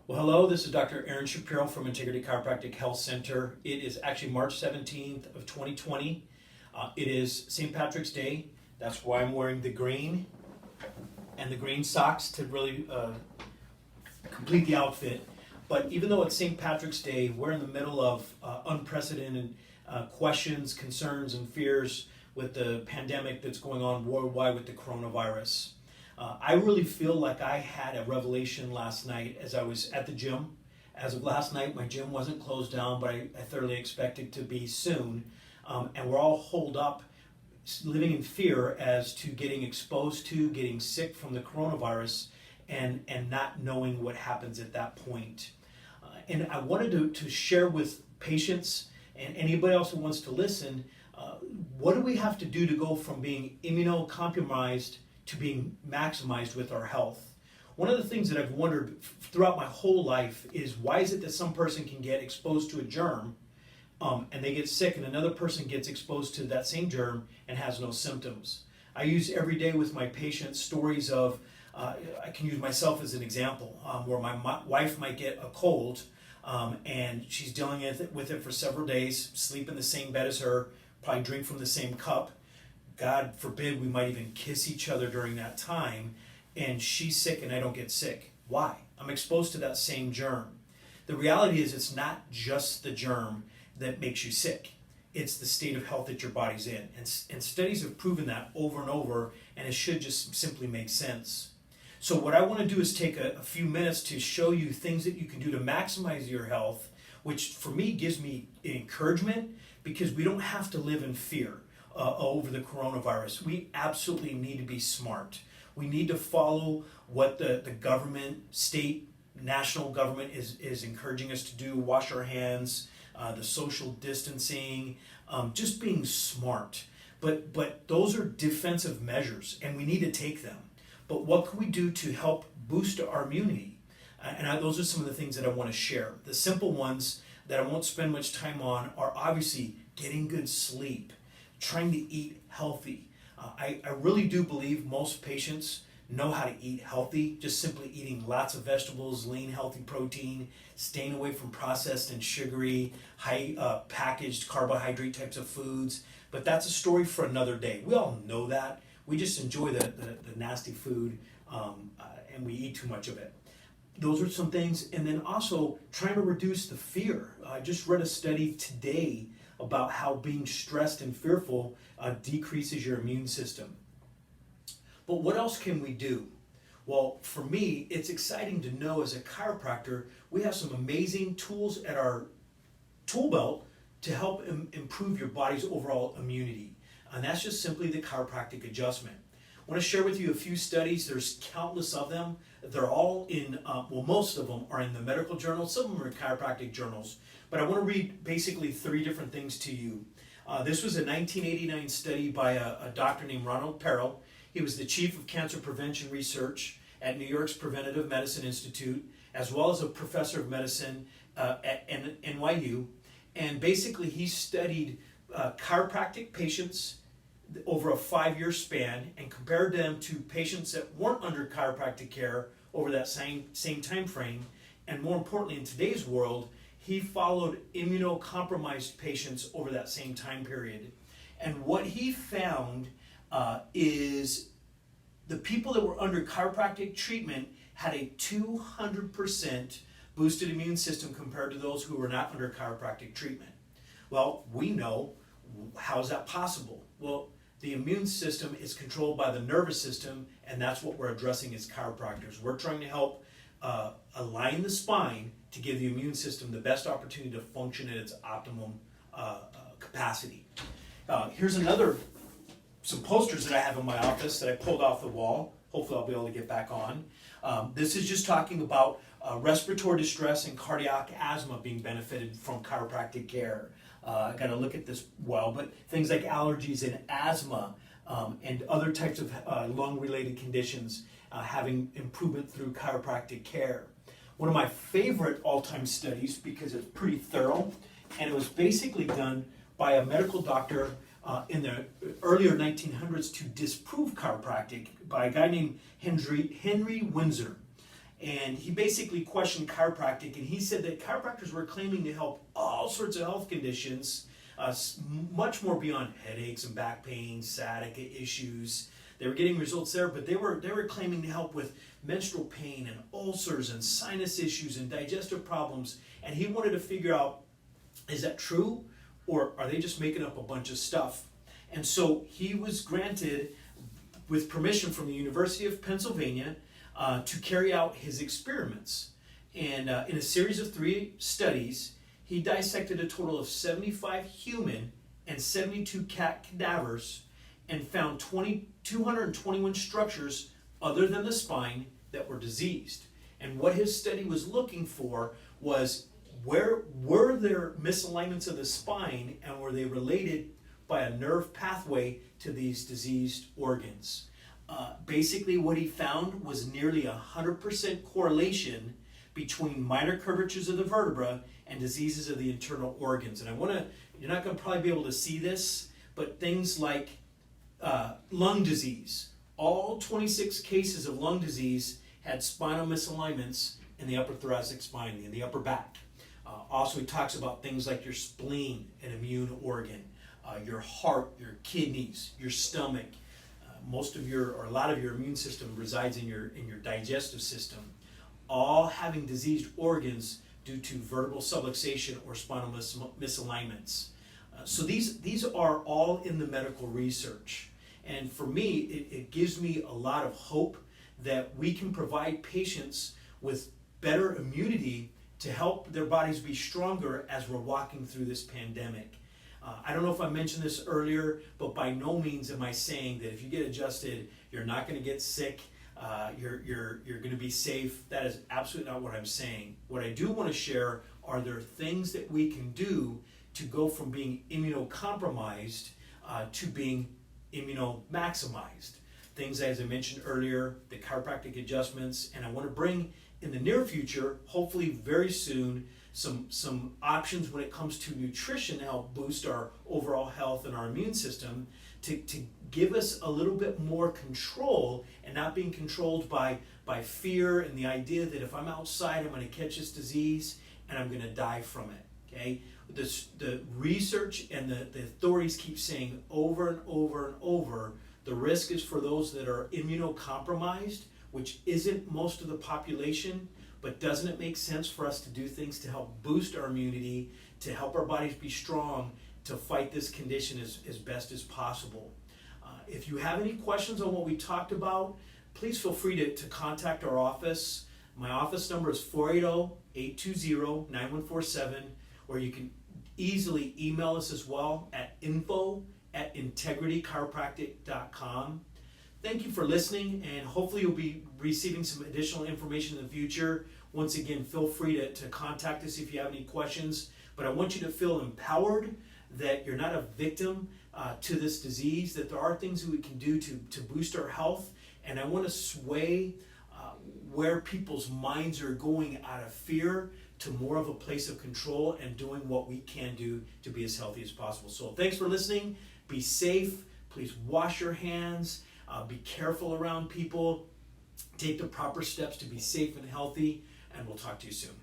Well, hello, this is Dr. Aaron Shapiro from Integrity Chiropractic Health Center. It is actually March 17th of 2020. It is St. Patrick's Day. That's why I'm wearing the green and the green socks to really complete the outfit. But even though it's St. Patrick's Day, we're in the middle of unprecedented questions, concerns, and fears with the pandemic that's going on worldwide with the coronavirus. I really feel like I had a revelation last night as I was at the gym. As of last night, my gym wasn't closed down, but I thoroughly expect it to be soon. And we're all holed up, living in fear as to getting exposed to, getting sick from the coronavirus, and not knowing what happens at that point. And I wanted to share with patients and anybody else who wants to listen, what do we have to do to go from being immunocompromised to being maximized with our health? One of the things that I've wondered throughout my whole life is, why is it that some person can get exposed to a germ and they get sick, and another person gets exposed to that same germ and has no symptoms? I use every day with my patients stories of, I can use myself as an example, where my wife might get a cold and she's dealing with it for several days, sleep in the same bed as her, probably drink from the same cup. God forbid we might even kiss each other during that time, and she's sick and I don't get sick. Why? I'm exposed to that same germ. The reality is, it's not just the germ that makes you sick. It's the state of health that your body's in. And studies have proven that over and over, and it should just simply make sense. So what I want to do is take a few minutes to show you things that you can do to maximize your health, which for me gives me encouragement, because we don't have to live in fear over the coronavirus. We absolutely need to be smart. We need to follow what the government, state, national government is encouraging us to do. Wash our hands, the social distancing, just being smart. But those are defensive measures, and we need to take them. But what can we do to help boost our immunity? Those are some of the things that I want to share. The simple ones that I won't spend much time on are obviously getting good sleep, trying to eat healthy. I really do believe most patients know how to eat healthy, just simply eating lots of vegetables, lean, healthy protein, staying away from processed and sugary, high packaged carbohydrate types of foods. But that's a story for another day. We all know that. We just enjoy the nasty food, and we eat too much of it. Those are some things. And then also trying to reduce the fear. I just read a study today about how being stressed and fearful decreases your immune system. But what else can we do? Well, for me, it's exciting to know as a chiropractor, we have some amazing tools at our tool belt to help improve your body's overall immunity. And that's just simply the chiropractic adjustment. I want to share with you a few studies. There's countless of them. They're all in, most of them are in the medical journals. Some of them are chiropractic journals. But I want to read basically 3 different things to you. This was a 1989 study by a doctor named Ronald Perel. He was the chief of cancer prevention research at New York's Preventive Medicine Institute, as well as a professor of medicine at NYU. And basically he studied chiropractic patients over a 5-year span and compared them to patients that weren't under chiropractic care over that same time frame. And more importantly, in today's world, he followed immunocompromised patients over that same time period. And what he found is the people that were under chiropractic treatment had a 200% boosted immune system compared to those who were not under chiropractic treatment. Well, we know, how is that possible? Well, the immune system is controlled by the nervous system, and that's what we're addressing as chiropractors. We're trying to help align the spine to give the immune system the best opportunity to function at its optimum capacity. Here's some posters that I have in my office that I pulled off the wall. Hopefully I'll be able to get back on. This is just talking about respiratory distress and cardiac asthma being benefited from chiropractic care. I got to look at this well, but things like allergies and asthma and other types of lung-related conditions having improvement through chiropractic care. One of my favorite all-time studies, because it's pretty thorough, and it was basically done by a medical doctor in the earlier 1900s to disprove chiropractic by a guy named Henry Windsor. And he basically questioned chiropractic, and he said that chiropractors were claiming to help all sorts of health conditions, much more beyond headaches and back pain, sciatica issues. They were getting results there, but they were claiming to help with menstrual pain and ulcers and sinus issues and digestive problems. And he wanted to figure out, is that true, or are they just making up a bunch of stuff? And so he was granted, with permission from the University of Pennsylvania, to carry out his experiments. And in a series of 3 studies, he dissected a total of 75 human and 72 cat cadavers and found 221 structures other than the spine that were diseased. And what his study was looking for was, where were there misalignments of the spine, and were they related by a nerve pathway to these diseased organs? Basically what he found was nearly 100% correlation between minor curvatures of the vertebra and diseases of the internal organs. And you're not going to probably be able to see this, but things like lung disease. All 26 cases of lung disease had spinal misalignments in the upper thoracic spine, in the upper back. Also, he talks about things like your spleen, an immune organ, your heart, your kidneys, your stomach. A lot of your immune system resides in your digestive system, all having diseased organs due to vertebral subluxation or spinal misalignments. So these are all in the medical research. And for me, it gives me a lot of hope that we can provide patients with better immunity to help their bodies be stronger as we're walking through this pandemic. I don't know if I mentioned this earlier, but by no means am I saying that if you get adjusted, you're not going to get sick, you're going to be safe. That is absolutely not what I'm saying. What I do want to share are there things that we can do to go from being immunocompromised to being immunomaximized. Things, as I mentioned earlier, the chiropractic adjustments, and I want to bring in the near future, hopefully very soon, some options when it comes to nutrition to help boost our overall health and our immune system, to give us a little bit more control and not being controlled by fear and the idea that if I'm outside, I'm going to catch this disease and I'm going to die from it. Okay? The research and the authorities keep saying over and over and over, the risk is for those that are immunocompromised, which isn't most of the population. But doesn't it make sense for us to do things to help boost our immunity, to help our bodies be strong, to fight this condition as best as possible? If you have any questions on what we talked about, please feel free to contact our office. My office number is 480-820-9147, or you can easily email us as well at info@integritychiropractic.com. Thank you for listening, and hopefully you'll be receiving some additional information in the future. Once again, feel free to contact us if you have any questions, but I want you to feel empowered that you're not a victim to this disease, that there are things that we can do to boost our health, and I want to sway where people's minds are going out of fear to more of a place of control and doing what we can do to be as healthy as possible. So thanks for listening. Be safe. Please wash your hands. Be careful around people. Take the proper steps to be safe and healthy, and we'll talk to you soon.